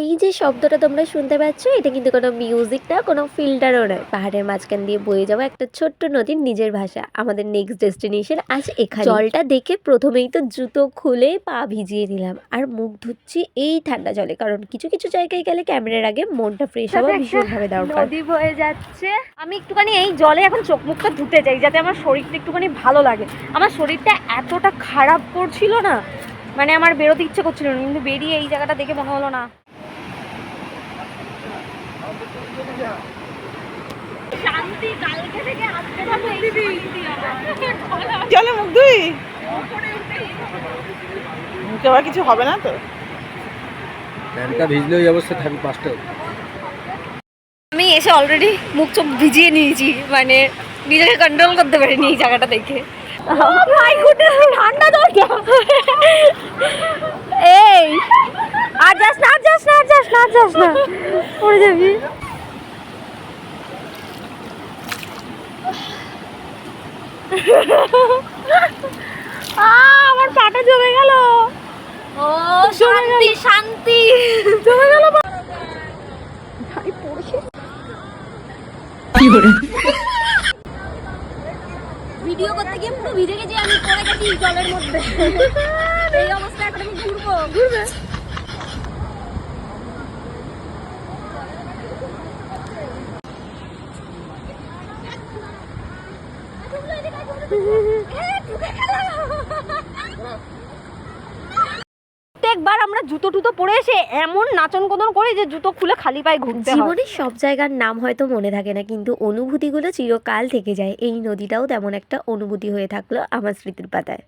এই যে শব্দটা তোমরা শুনতে পাচ্ছ, এটা কিন্তু কোনো মিউজিক না, কোনো ফিল্টারও নয়। পাহাড়ের মাঝখান দিয়ে বয়ে যাওয়া একটা ছোট্ট নদীর নিজের ভাষা। আমাদের নেক্সট ডেস্টিনেশন আজ এখানে। জলটা দেখে প্রথমেই তো জুতো খুলে পা ভিজিয়ে নিলাম, আর মুখ ধুচ্ছি এই ঠান্ডা জলে, কারণ কিছু কিছু জায়গায় গেলে ক্যামেরার আগে মনটা ফ্রেশ হওয়া ভীষণভাবে দরকার। নদী বয়ে যাচ্ছে, আমি একটুখানি এই জলে এখন চোখ মুখটা ধুতে চাই, যাতে আমার শরীরটা একটুখানি ভালো লাগে। আমার শরীরটা এতটা খারাপ করছিল না, মানে আমার বেরোতে ইচ্ছে করছিল না, কিন্তু বেরিয়ে এই জায়গাটা দেখে মনে হলো না শান্তি। কালকে থেকে আজকে চলে মুখ ধুই, মুখে আবার কিছু হবে না তো। প্যান্টটা ভিজলে ওই অবস্থা থাকবে 5টায়। আমি এসে অলরেডি মুখ চোখ ভিজিয়ে নিয়েছি, মানে নিজেকে কন্ট্রোল করতে পারিনি এই জায়গাটা দেখে। ঠান্ডা জলটা এই আর যাস না, আর যাস না, আর যাস না, আর যাস না, পড়ে যাবি। আমার পাটা জমে গেল। ও শান্তি শান্তি জমে গেল। ভাই পড়ছে কি করে ভিডিও করতে গিয়ে পুরো ভিজে গেছি আমি, পড়ে গেছি জলের মধ্যে। এই অবস্থায় এখন আমি ঘুরবে। প্রত্যেকবার আমরা জুতো টুতো পরে এসে এমন নাচন কোদন করি যে জুতো খুলে খালি পায়ে ঘুরতে হয়। জীবনের সব জায়গার নাম হয়তো মনে থাকে না, কিন্তু অনুভূতিগুলো চিরকাল থেকে যায়। এই নদীটাও তেমন একটা অনুভূতি হয়ে থাকলো আমার স্মৃতির পাতায়।